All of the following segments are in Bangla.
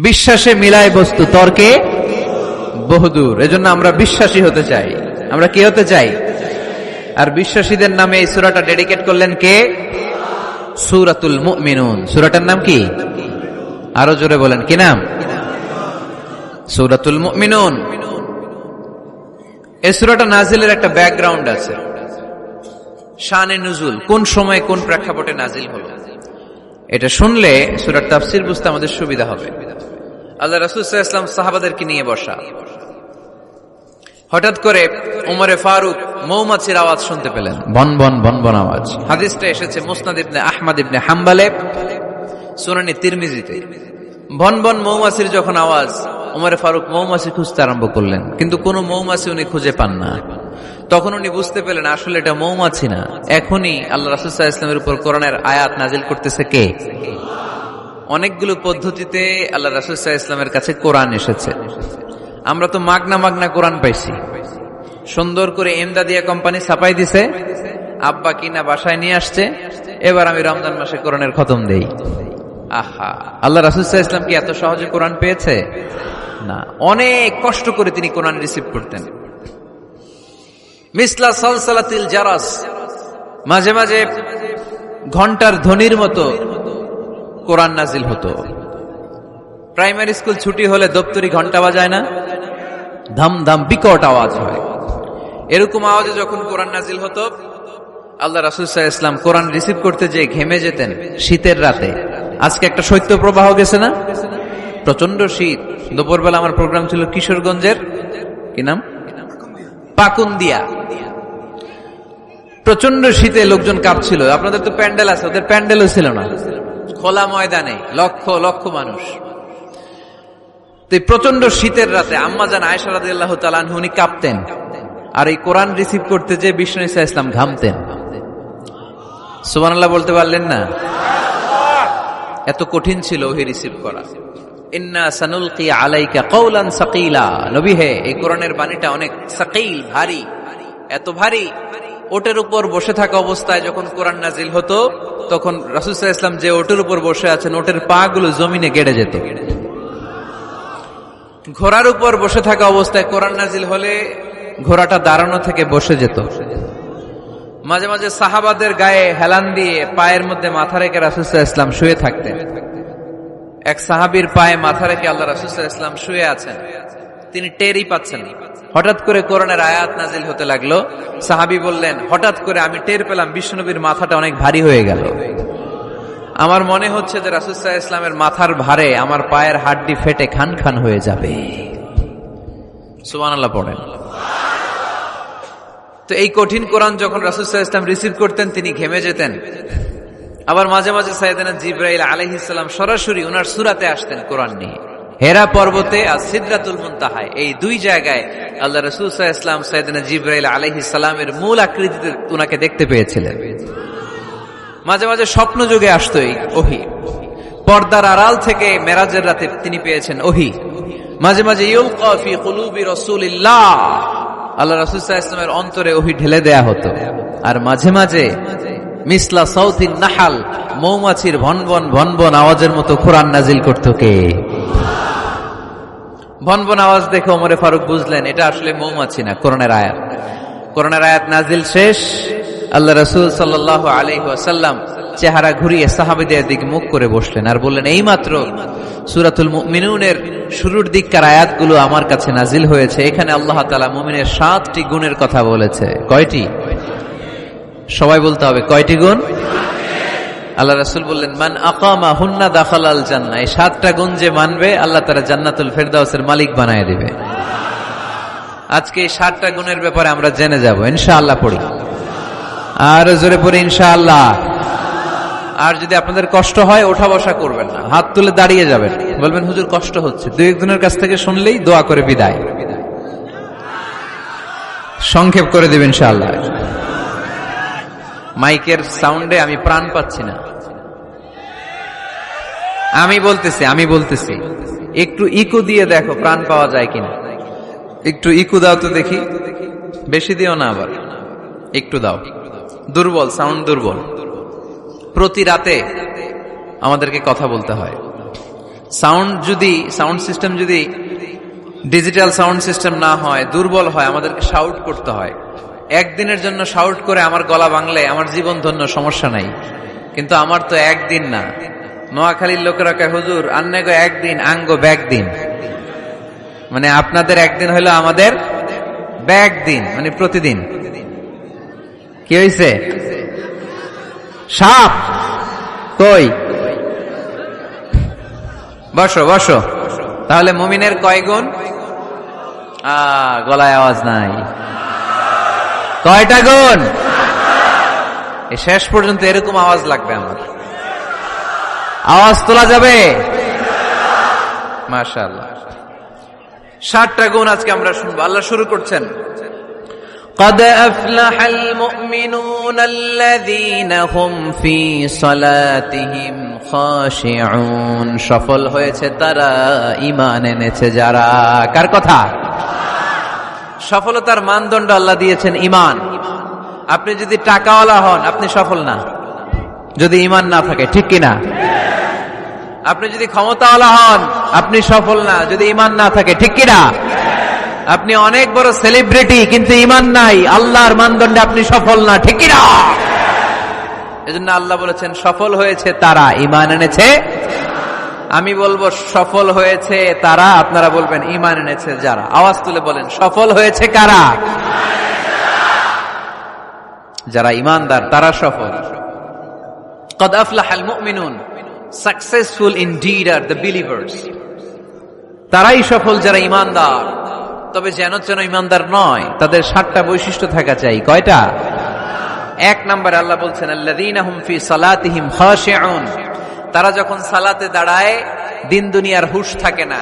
বিশ্বাসে মিলায় বস্তু, তর্কে বহুদূর। এজন্য আমরা বিশ্বাসী হতে চাই। আমরা কি হতে চাই? আর বিশ্বাসীদের নামে এই সূরাটা ডেডিকেট করলেন কে? সূরাতুল মুমিনুন। সূরাটার নাম কি? আরো জোরে বলেন, কি নাম? সূরাতুল মুমিনুন। এই সূরাটা নাজিলের একটা ব্যাকগ্রাউন্ড আছে, শানে নুজুল, কোন সময় কোন প্রেক্ষাপটে নাজিল হলো। এটা শুনলে সূরার তাফসীর বুঝতে আমাদের সুবিধা হবে। আল্লাহ রাসূল সাল্লাল্লাহু আলাইহি ওয়াসাল্লাম সাহাবাদেরকে নিয়ে বসা, হঠাৎ করে উমরে ফারুক মৌমাছির আওয়াজ শুনতে পেলেন, বন বন বন বন আওয়াজ। হাদিসটা এসেছে মুসনাদ ইবনে আহমদ ইবনে হাম্বলে, সুনানে তিরমিজিতে। বন বন মৌমাছির যখন আওয়াজ, উমরে ফারুক মৌমাছি খুঁজতে আরম্ভ করলেন, কিন্তু কোনো মৌমাছি উনি খুঁজে পান না। তখন উনি বুঝতে পেলেন আসলে এটা মৌমাছি না, এখনই আল্লাহ রাসূল সাল্লাল্লাহু আলাইহি ওয়াসাল্লামের উপর কোরআনের আয়াত নাজিল করতেছে কে? অনেকগুলো পদ্ধতিতে আল্লাহ রাসূল সাল্লাল্লাহু আলাইহি ওয়াসাল্লামের কাছে কোরআন এসেছে। আমরা তো মাগনা কোরআন পাইছি, সুন্দর করে এমদাদিয়া কোম্পানি ছাপাই দিছে, আব্বা কিনা বাসায় নিয়ে আসছে, এবার আমি রমজান মাসে কোরআনের খতম দেই। আহা, আল্লাহ রাসূল সাল্লাল্লাহু আলাইহি ওয়াসাল্লাম কি এত সহজে কোরআন পেয়েছে? না, অনেক কষ্ট করে তিনি কোরআন রিসিভ করতেন। মিসলা সালসালাতিল জারাস, মাঝে মাঝে ঘন্টার ধ্বনির মতো কোরআন নাজিল হতো। প্রাইমারি স্কুল ছুটি হলে দপ্তরি ঘন্টা বাজায় না, ধাম ধাম বিকট আওয়াজ হয়। এরকম আওয়াজে যখন কোরআন নাজিল হতো, আল্লাহ রাসূল সাল্লাল্লাহু আলাইহি ওয়াসাল্লাম কোরআন রিসিভ করতে যে ঘেমে যেতেন শীতের রাতে। আজকে একটা শৈত্য প্রবাহ গেছে না, প্রচন্ড শীত। দুপুরবেলা আমার প্রোগ্রাম ছিল কিশোরগঞ্জের, কি নাম, পাকুন্দিয়া। প্রচন্ড শীতে লোকজন কাঁপছিল। আপনাদের তো প্যান্ডেল আছে, ওদের প্যান্ডেলও ছিল না, খোলা ময়দানে লক্ষ লক্ষ মানুষ। তো এই প্রচন্ড শীতের রাতে আম্মা জান আয়েশা রাদিয়াল্লাহু তাআলা আনহা উনি কাঁপতেন, আর এই কোরআন রিসিভ করতে যে বিষ্ণু ঈসা ইসলাম ঘামতেন। সুবহানাল্লাহ বলতে পারলেন না? এত কঠিন ছিল ওহি রিসিভ করা। ইন্না সানুলকি আলাইকা কওলান সাকিলা, নবী হে, এই কোরআনের বাণীটা অনেক সাকিল, ভারী, এত ভারী। ওটের উপর বসে থাকা অবস্থায় যখন কোরআন নাজিল হতো, তখন রাসূল সাল্লাল্লাহু আলাইহি ওয়াসাল্লাম যে ওটের উপর বসে আছেন, ওটের পা গুলো জমিনে গেড়ে যেত। ঘোড়ার উপর বসে থাকা অবস্থায় কোরআন নাজিল হলে ঘোড়াটা দাঁড়ানো থেকে বসে যেত। মাঝে মাঝে সাহাবাদের গায়ে হেলান দিয়ে পায়ের মধ্যে মাথা রেখে রাসূল সাল্লাল্লাহু আলাইহি ওয়াসাল্লাম শুয়ে থাকতেন। এক সাহাবীর পায়ে মাথা রেখে আল্লাহ রাসূল সাল্লাল্লাহু আলাইহি ওয়াসাল্লাম শুয়ে আছেন, তিনি টেরই পাচ্ছেন না। হঠাৎ করে কোরআনের আয়াত নাজিল হতে লাগলো। সাহাবী বললেন, হঠাৎ করে আমি টের পেলাম বিশ্বনবীর মাথাটা অনেক ভারী হয়ে গেল। আমার মনে হচ্ছে যে রাসূল সাল্লাল্লাহু আলাইহি ওয়াসাল্লামের মাথার ভারে আমার পায়ের হাড্ডি ফেটে খান খান হয়ে যাবে। সুবহানাল্লাহ পড়েন। তো এই কঠিন কোরআন যখন রাসূল সাল্লাল্লাহু আলাইহি ওয়াসাল্লাম রিসিভ করতেন, তিনি ঘেমে যেতেন। আবার মাঝে মাঝে সাইয়েদনা জিবরাইল আলাইহিস সালাম সরাসরি ওনার সূরাতে আসতেন কোরআন নিয়ে। হেরা পর্বতে আর সিদরাতুল মুনতাহায়, এই দুই জায়গায় আল্লাহ রাসূল সাল্লাল্লাহু আলাইহি ওয়াসাল্লাম সাইয়েদনা জিবরাইল আলাইহিস সালামের মূল আকৃতিতে ওনাকে দেখতে পেয়েছিলেন। মাঝে মাঝে স্বপ্ন যুগে আসতো এই ওহী। পর্দার আড়াল থেকে মেরাজের রাতে তিনি পেয়েছেন ওহী। মাঝে মাঝে ইউলকা ফি কুলুবি রাসূলিল্লাহ, আল্লাহ রাসূল সাল্লাল্লাহু আলাইহি ওয়াসাল্লামের অন্তরে ওহী ঢেলে দেয়া হতো। আর মাঝে মাঝে মিসলা সাউতিন নাহাল, মৌমাছির ভনভন ভনভন আওয়াজের মতো কোরআন নাজিল করতো কে? ভনভন আওয়াজ দেখে ওমরে ফারুক বুঝলেন এটা আসলে মৌমাছি না, কোরআনের আয়াত। কোরআনের আয়াত নাজিল শেষ, আল্লাহ রাসূল সাল্লাল্লাহু আলাইহি ওয়াসাল্লাম চেহারা ঘুরিয়ে সাহাবীদের দিকে মুখ করে বসলেন আর বললেন, এইমাত্র সূরাতুল মুমিনুনের শুরুর দিককার আয়াতগুলো আমার কাছে নাজিল হয়েছে। এখানে আল্লাহ তাআলা মুমিনের 7টি গুণের কথা বলেছে। কয়টি? সবাই বলতে হবে, কয়টি গুণ? আল্লাহ রাসূল বললেন, মান আকামা হুন্না দাখালাল জান্নাহ, এই 7টা গুণ যে মানবে আল্লাহ তাআলা জান্নাতুল ফেরদাউসের মালিক বানায় দিবে। আজকে এই 7টা গুণের ব্যাপারে আমরা জেনে যাব ইনশাআল্লাহ। পড়ি আর জোরে পড়ি ইনশাআল্লাহ। আর যদি আপনাদের কষ্ট হয় ওঠা বসা করবেন না, হাত তুলে দাঁড়িয়ে যাবেন, বলবেন হুজুর কষ্ট হচ্ছে। দুই একজনের কাছ থেকে শুনলেই দোয়া করে বিদায়, সংক্ষেপ করে দিবেন ইনশাআল্লাহ। মাইকের সাউন্ডে আমি প্রাণ পাচ্ছি না। আমি বলতেছি একটু ইকো দিয়ে দেখো প্রাণ পাওয়া যায় কিনা। একটু ইকো দাও তো দেখি, বেশি দিও না, আবার একটু দাও। দুর্বল, সাউন্ড দুর্বল। প্রতি রাতে আমাদেরকে কথা বলতে হয়, সাউন্ড সিস্টেম যদি ডিজিটাল সাউন্ড সিস্টেম না হয়, দুর্বল হয়, আমাদেরকে শাউট করতে হয়। একদিনের জন্য শাউট করে আমার গলা ভাঙলে আমার জীবন ধন্য, সমস্যা নাই। কিন্তু আমার তো একদিন না। নোয়াখালীর লোকেরা কয়, হুজুর আন্নে গো একদিন, আঙ্গ ব্যাগ দিন। মানে আপনাদের একদিন হইলো আমাদের ব্যাগ দিন, মানে প্রতিদিন। কি হয়েছে? সাপ কই? বসো বসো। তাহলে মুমিনের কয় গুণ? গলায় আওয়াজ নাই। কয়টা গুণ? এই শেষ পর্যন্ত এরকম আওয়াজ লাগবে আমার। আওয়াজ তোলা যাবে? মাশাআল্লাহ। 60টা গুণ আজকে আমরা শুনবো। আল্লাহ শুরু করছেন, قد أفلح المؤمنون الذين هم في صلاتهم خاشعون। সফল হয়েছে তারা, ঈমান এনেছে যারা। কার কথা? সফলতার মানদণ্ড আল্লাহ দিয়েছেন ঈমান। আপনি যদি টাকাওয়ালা হন, আপনি সফল না যদি ঈমান না থাকে, ঠিক কিনা? আপনি যদি ক্ষমতাওয়ালা হন, আপনি সফল না যদি ঈমান না থাকে, ঠিক কিনা? আপনি অনেক বড় সেলিব্রিটি কিন্তু ঈমান নাই, আল্লাহর মানদণ্ডে আপনি সফল না, ঠিক কিনা? এজন্য আল্লাহ বলেছেন সফল হয়েছে তারা, ঈমান এনেছে। আমি বলবো সফল হয়েছে তারা, আপনারা বলবেন ঈমান এনেছে যারা। আওয়াজ তুলে বলেন, সফল হয়েছে কারা? যারা ঈমানদার, তারা সফল। قد أفلح المؤمنون, successful indeed are the believers. তারাই সফল যারা ঈমানদার। তবে যেন ঈমানদার নয়, তাদের 7টা বৈশিষ্ট্য থাকা চাই। কয়টা? 1 নম্বরে আল্লাহ বলছেন আল্লাযীনা হুম ফি সালাতিহিম খাশিউন। তারা যখন সালাতে দাঁড়ায় দিন দুনিয়ার হুঁশ থাকে না,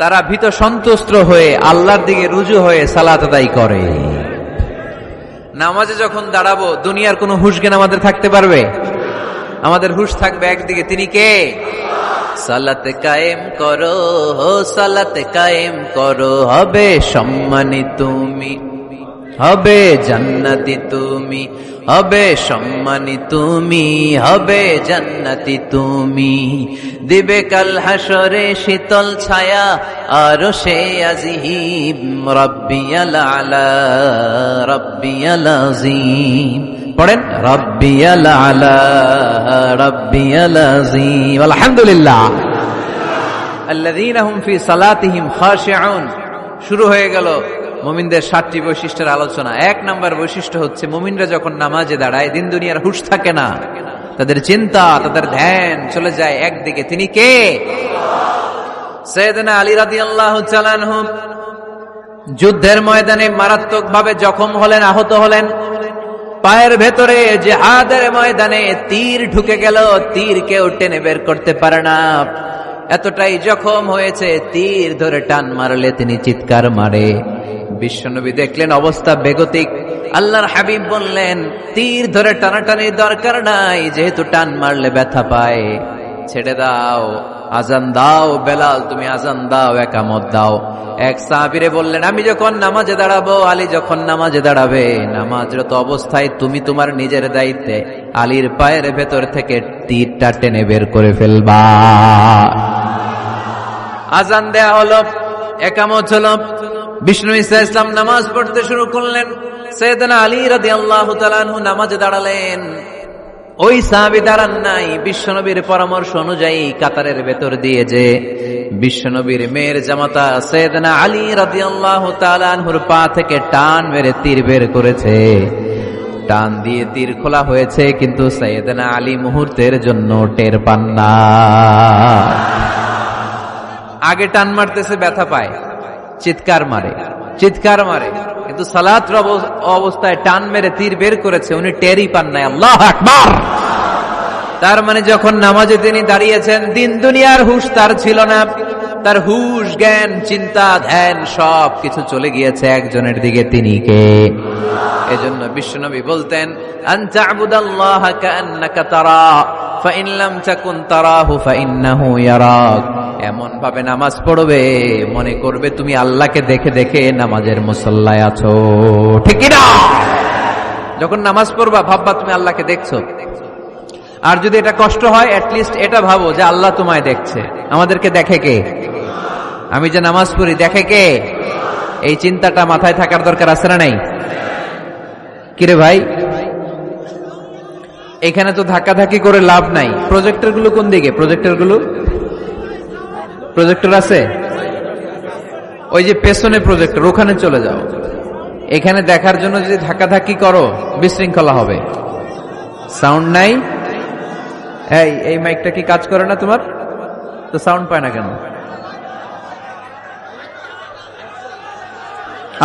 তারা ভীত সন্ত্রস্ত হয়ে আল্লাহর দিকে রুজু হয়ে সালাত আদায় করে। নামাজে যখন দাঁড়াবো দুনিয়ার কোনো হুঁশ জ্ঞান আমাদের থাকতে পারবে? আমাদের হুঁশ থাকবে একদিকে, তিনি কে? সালাতে কায়েম করো, সালাতে কায়েম করো, হবে সম্মানী তুমি, হবে জান্নাতি তুমি, হবে সম্মানী তুমি, হবে জান্নাতি তুমি। দিবে কাল হাসরে শীতল ছায়া আরশে আজিম, রাব্বিয়াল আলা রাব্বিয়াল আযীম। পড়েন, রাব্বিয়াল আলা রাব্বিয়াল আযীম। আলহামদুলিল্লাহ। আল্লাযীনা হুম ফি সালাতিহিম খাশিউন। শুরু হয়ে গেল মুমিনদের 7টি বৈশিষ্ট্যের আলোচনা। 1 নম্বর বৈশিষ্ট্য হচ্ছে মুমিনরা যখন নামাজে দাঁড়ায় দিন দুনিয়ার হুঁশ থাকে না, তাদের চিন্তা, তাদের ধ্যান চলে যায় একদিকে, তিনি কে? সাইয়েদনা আলী রাদিয়াল্লাহু তাআলা আনহু যুদ্ধের ময়দানে মারাত্মকভাবে জখম হলেন, আহত হলেন। পায়ের ভেতরে জিহাদের ময়দানে তীর ঢুকে গেল, তীর কেউ টেনে বের করতে পারে না। এতটাই জখম হয়েছে, তীর ধরে টান মারলে তিনি চিৎকার মারে। বিশ্বনবী দেখলেন অবস্থা বেগতিক। আল্লাহর হাবিব বললেন, তীর ধরে টানাটানির দরকার নাই, যেহেতু টান মারলে ব্যথা পায়, ছেড়ে দাও, আজান দাও। বেলাল তুমি আজান দাও, একামত দাও। এক সাহাবীরে বললেন, আমি যখন নামাজে দাঁড়াবো, আলী যখন নামাজে দাঁড়াবে, নামাজরত অবস্থায় তুমি তোমার নিজের দায়িত্বে আলীর পায়ের ভেতর থেকে তীরটা টেনে বের করে ফেলবা। আজান দেয়া হলো, একামত হলো। বিষ্ণু ঈসা ইসলাম নামাজ পড়তে শুরু করলেন। সাইয়েদনা আলী রাদিয়াল্লাহু তাআলা আনহু নামাজে দাঁড়ালেন। ওই সাহাবী দাঁড়ান নাই। বিশ্বনবীর পরামর্শ অনুযায়ী কাতারের ভেতর দিয়ে যে বিশ্বনবীর মেয়ের জামাতা সাইয়েদনা আলী রাদিয়াল্লাহু তাআলা আনহুর পা থেকে টান মেরে তীর বের করেছে। টান দিয়ে তীর খোলা হয়েছে, কিন্তু সাইয়েদনা আলী মুহূর্তের জন্য টের পান না। আগে টান মারতেছে, ব্যথা পায়, চিৎকার মারে, কিন্তু সালাত অবস্থায় টান মেরে তীর বের করেছে, উনি টেরই পান নাই। আল্লাহু আকবার। তার মানে যখন নামাজে তিনি দাঁড়িয়েছেন, দিন দুনিয়ার হুঁশ তার ছিল না। তার হুঁশ, জ্ঞান, চিন্তা, ধ্যান সব কিছু চলে গিয়েছে একজনের দিকে, তিনি কে? এজন্য বিশ্বনবী বলতেন, আনতা আবুদাল্লাহা কাআন্নাকা তারা ফাইন লাম তাকুন তারাহু ফাইন্নাহু ইয়ারাক। এমন ভাবে নামাজ পড়বে মনে করবে তুমি আল্লাহকে দেখে দেখে নামাজের মুসল্লায় আছো, ঠিক কি না? যখন নামাজ পড়বা ভাববা তুমি আল্লাহকে দেখছো। আর যদি এটা কষ্ট হয়, অ্যাটলিস্ট এটা ভাবো যে আল্লাহ তোমায় দেখছে। আমাদেরকে দেখে কে? আমি যে নামাজ পড়ি দেখে কে? এই চিন্তাটা মাথায় থাকার দরকার আছে না নাই? কিরে ভাই, এখানে তো ধাক্কাধাক্কি করে লাভ নাই। প্রজেক্টর গুলো কোন দিকে? প্রজেক্টর আছে ওই যে পেছনে প্রজেক্টর, ওখানে চলে যাও। এখানে দেখার জন্য যদি ধাক্কাধাক্কি করো বিশৃঙ্খলা হবে। সাউন্ড নাই। এই মাইকটা কি কাজ করে না তোমার? তো সাউন্ড পায় না কেন?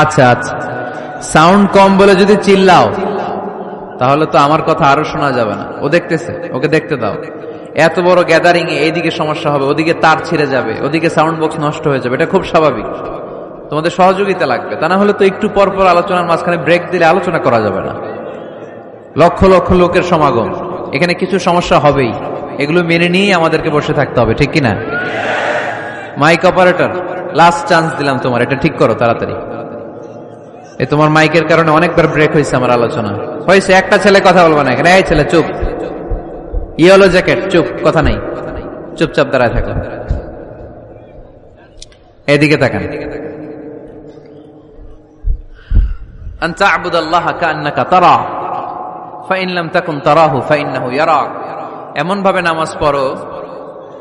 আচ্ছা, সাউন্ড কম বলে যদি চিল্লাও তাহলে তো আমার কথা আরো শোনা যাবে না। ও দেখতেছে, ওকে দেখতে দাও। এত বড় গ্যাদারিং এ এইদিকে সমস্যা হবে, ওদিকে তার ছিঁড়ে যাবে, ওদিকে সাউন্ড বক্স নষ্ট হয়ে যাবে। এটা খুব স্বাভাবিক। তোমাদের সহযোগিতা লাগবে, তা না হলে তো একটু পর পর আলোচনার মাঝখানে ব্রেক দিলে আলোচনা করা যাবে না। লক্ষ লক্ষ লোকের সমাগম, এখানে কিছু সমস্যা হবেই। এগুলো মেনে নিয়েই আমাদেরকে বসে থাকতে হবে, ঠিক কিনা? মাইক অপারেটর, লাস্ট চান্স দিলাম তোমার, এটা ঠিক করো তাড়াতাড়ি। তোমার মাইকের কারণে অনেকবার ব্রেক হয়েছে আমার আলোচনা। হয়েছে, একটা ছেলে কথা বলবো না এখানে। এই ছেলে চুপ, ইয়েলো জ্যাকেট চুপ, কথা নাই, চুপচাপ দাঁড়ায় থাকো। এদিকে তাকান। আন তা'বুদাল্লাহা কাআন্নাকা তারা ফাইন লাম তাকুন তারাহু ফাইন্নাহু ইয়ারাক। এমন ভাবে নামাজ পড়ো,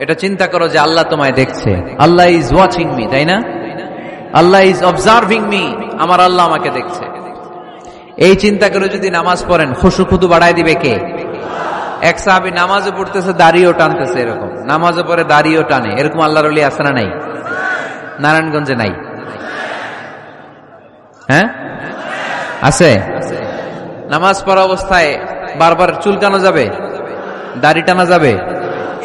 এটা চিন্তা করো যে আল্লাহ তোমায় দেখছে। আল্লাহ ইজ ওয়াচিং মি, তাই না? আল্লাহ ইজ অবজার্ভিং মি, আমার আল্লাহ আমাকে দেখছে। এই চিন্তা করে যদি নামাজ পড়েন, খুশু খুদু বাড়ায় দিবে কে? এক সাহাবী নামাজও পড়তেছে, দাড়িও টানতেছে। এরকম নামাজও পড়ে দাড়িও টানে, এরকম আল্লাহর ওলি আছে না নাই? নারায়ণগঞ্জে নাই? হ্যাঁ আছে। নামাজ পড়া অবস্থায় বারবার চুলকানো যাবে, দাড়ি টানা যাবে,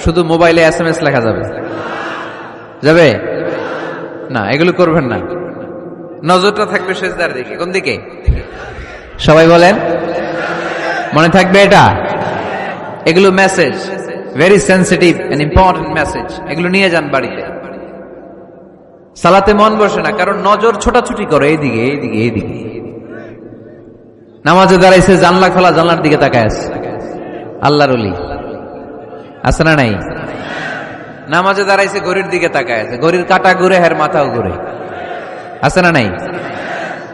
শুধু মোবাইলে SMS লেখা যাবে? যাবে না, এগুলো করবেন না। নজরটা থাকবে সেজদার দিকে। কোন দিকে? সবাই বলেন, মনে থাকবে এটা। এগুলো message, very sensitive and important message. এগুলো নিয়ে যান বাড়িতে। সালাতে মন বসে না, কারণ নজর ছোটাছুটি করে এইদিকে এইদিকে এইদিকে। নামাজে দাঁড়াইছে, জানলা খোলা, জানলার দিকে তাকায় আছে। আল্লাহর ওলি আছে না নাই? নামাজে দাঁড়াইছে, ঘড়ির দিকে তাকায় আছে, ঘড়ির কাঁটা ঘুরে, হের মাথাও ঘুরে, আছে না নাই?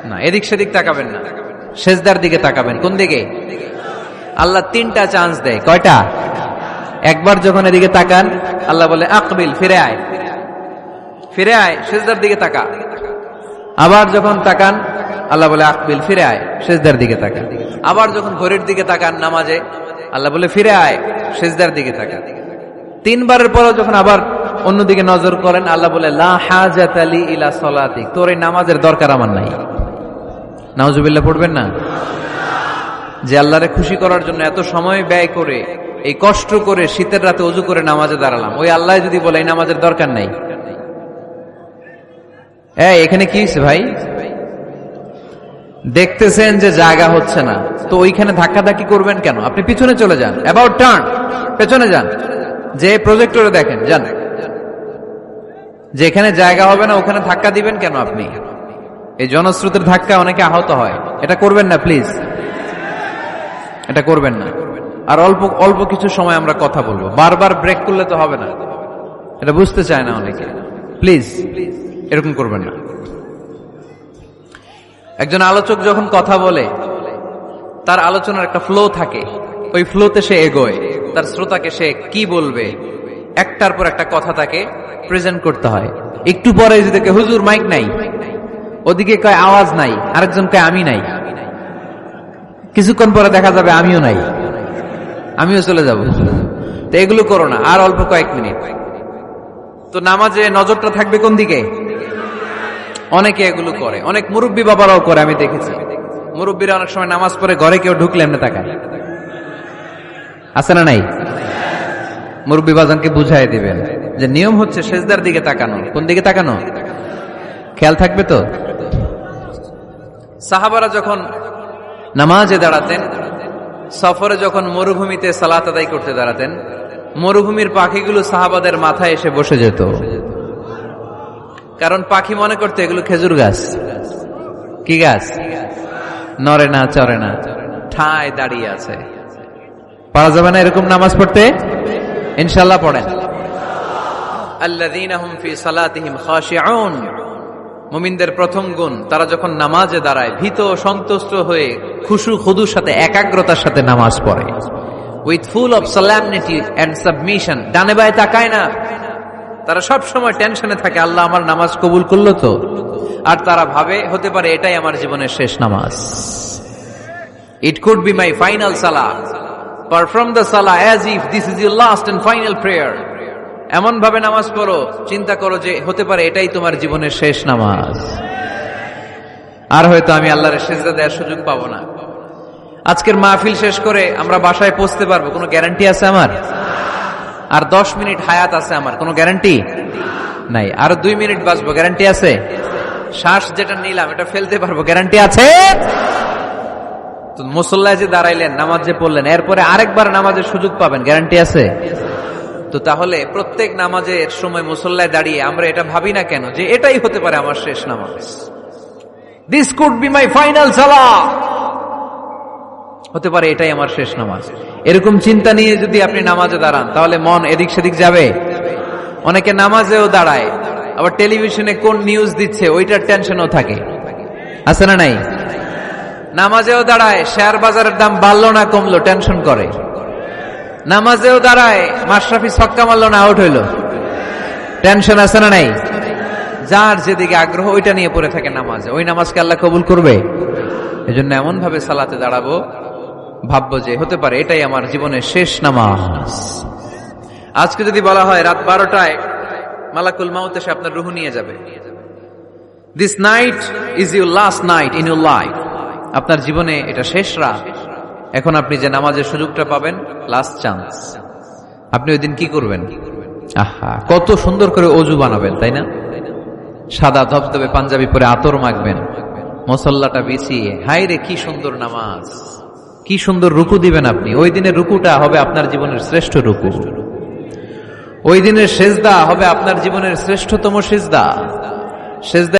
না, এদিক সেদিক তাকাবেন না, সেজদার দিকে তাকাবেন। কোন দিকে? আল্লাহ 3টা চান্স দেয়। কয়টা? একবার যখন এদিকে তাকান, আল্লাহ বলে আকবিল, ফিরে আয়, ফিরে আয়, সেজদার দিকে তাকা। আবার যখন তাকান, আল্লাহ বলে আকবিল, ফিরে আয়, সেজদার দিকে তাকা। আবার যখন ঘড়ির দিকে তাকান নামাজে, আল্লাহ বলে ফিরে আয়, সেজদার দিকে তাকা। 3বারের পর যখন আবার অন্যদিকে নজর করেন, আল্লাহ বলে লা হাজাতা লি ইলা সালাতিক, তোর এই নামাজের দরকার আমার নাই। নাউজুবিল্লাহ পড়বেন না? যে আল্লাহরে খুশি করার জন্য এত সময় ব্যয় করে, এই কষ্ট করে, শীতের রাতে ওযু করে নামাজে দাঁড়ালাম, ওই আল্লাহ যদি বলে এই নামাজের দরকার নাই। এখানে কি হয়েছে ভাই? দেখতেছেন যে জায়গা হচ্ছে না, তো ওইখানে ধাক্কাধাক্কি করবেন কেন? আপনি পিছনে চলে যান, অ্যাবাউট টার্ন, পেছনে যান, যে প্রজেক্টরে দেখেন, যান। যেখানে জায়গা হবে না ওখানে ধাক্কা দিবেন কেন আপনি? এই জনস্রোতের ধাক্কা অনেকে আহত হয়। এটা করবেন না প্লিজ, এটা করবেন না। আর অল্প অল্প কিছু সময় আমরা কথা বলবো, বারবার ব্রেক করলে তো হবে না, এটা বুঝতে চায় না অনেকে। প্লিজ এরকম করবেন না। একজন আলোচক যখন কথা বলে, তার আলোচনার একটা ফ্লো থাকে, ওই ফ্লোতে সে এগোয়, তার শ্রোতাকে সে কি বলবে একটার পর একটা কথা তাকে প্রেজেন্ট করতে হয়। একটু পরে যদি দেখে হুজুর মাইক নাই, ওদিকে কয় আওয়াজ নাই, আরেকজন কয় আমি নাই, কিছুক্ষণ পরে দেখা যাবে আমিও নাই, আমিও চলে যাব। তো এগুলো করো না, আর অল্প কয়েক মিনিট। তো নামাজে নজরটা থাকবে কোন দিকে? অনেকে এগুলো করে, অনেক মুরব্বী বাবারাও করে, আমি দেখেছি। মুরব্বীরা অনেক সময় নামাজ পড়ে ঘরে কেউ ঢুকলে এমনি তাকায়, আছে না নাই? মুরব্বী বাজানকে বুঝাই দিবেন যে নিয়ম হচ্ছে সেজদার দিকে তাকানো। কোন দিকে তাকানো? খেয়াল থাকবে তো। সাহাবারা যখন নামাজে দাঁড়াতেন, সফরে যখন মরুভূমিতে সালাত আদায় করতে দাঁড়াতেন, মরুভূমির পাখিগুলো সাহাবাদের মাথায় এসে বসে যেত। কারণ পাখি মনে করতে এগুলো খেজুর গাছ। কি গাছ? নড়ে না, চড়ে না, ঠায় দাঁড়িয়ে আছে। পারা যাবে না এরকম নামাজ পড়তে? ইনশাআল্লাহ পড়েন। আল্লাযীনা হুম ফি সালাতিহিম খাশিউন, মুমিনদের প্রথম গুণ, তারা যখন নামাজে দাঁড়ায় ভীত সন্তুষ্ট হয়ে খুশু খুদুর সাথে একাগ্রতার সাথে নামাজ পড়ে। With full of solemnity and submission, ডানে বায়ে তাকায় না। তারা সব সময় টেনশনে থাকে, আল্লাহ আমার নামাজ কবুল করলো তো? আর তারা ভাবে হতে পারে এটাই আমার জীবনের শেষ নামাজ। It could be my final salah. Perform the salah as if this is your last and final prayer. এমন ভাবে নামাজ পড়ো, চিন্তা করো যে হতে পারে এটাই তোমার জীবনের শেষ নামাজ, আর হয়তো আমি আল্লাহর সিজদা দেওয়ার সুযোগ পাবো না। আজকের মাহফিল শেষ করে আমরা বাসায় পৌঁছতে পারবো, কোনো গ্যারান্টি আছে আমার? আর 10 মিনিট হায়াত আছে আমার, কোনো গ্যারান্টি নাই। আর 2 মিনিট বাঁচবো, গ্যারান্টি আছে? শ্বাস যেটা নিলাম এটা ফেলতে পারবো, গ্যারান্টি আছে? তো মুসল্লায় যে দাঁড়াইলেন, নামাজ যে পড়লেন, এরপরে আরেকবার নামাজের সুযোগ পাবেন, গ্যারান্টি আছে? তো তাহলে প্রত্যেক নামাজের সময় মুসল্লায় দাঁড়িয়ে আমরা এটা ভাবি না কেন যে এটাই হতে পারে আমার শেষ নামাজ? This could be my final salah, হতে পারে এটাই আমার শেষ নামাজ। এরকম চিন্তা নিয়ে যদি আপনি নামাজে দাঁড়ান, তাহলে মন এদিক সেদিক যাবে। অনেকে নামাজেও দাঁড়ায়, আবার টেলিভিশনে কোন নিউজ দিচ্ছে ওইটার টেনশনও থাকে, আছে না নাই? নামাজেও দাঁড়ায়, শেয়ার বাজারের দাম বাড়লো না কমলো, টেনশন করে। নামাজেও দাঁড়ায়, মাশরাফি ছক্কা মারলো না আউট হইলো, টেনশন আছে না নাই? যার যেদিকে আগ্রহ ওইটা নিয়ে পড়ে থাকে নামাজে, ওই নামাজকে আল্লাহ কবুল করবে? এজন্য এমন ভাবে সালাতে দাঁড়াবো, ভাববো যে হতে পারে এটাই আমার জীবনের শেষ নামাজ। আজকে যদি বলা হয় রাত 12টায় মালাকুল মাউত এসে আপনার রূহ নিয়ে যাবে, this night is your last night in your life, আপনার জীবনে এটা শেষ রাত, এখন আপনি যে নামাজের সুযোগটা পাবেন, লাস্ট চান্স, আপনি ওই দিন কি করবেন? আহা, কত সুন্দর করে অজু বানাবেন, তাই না? সাদা ধবধবে পাঞ্জাবি পরে আতর মাখবেন, মুসল্লাটা বিছিয়ে, হায় রে কি সুন্দর নামাজ, কি সুন্দর রুকু দিবেন আপনি। ওই দিনের রুকুটা হবে আপনার জীবনের শ্রেষ্ঠ রুকু, ওই দিনের সেজদা হবে আপনার জীবনের শ্রেষ্ঠতম সেজদা। সেজদা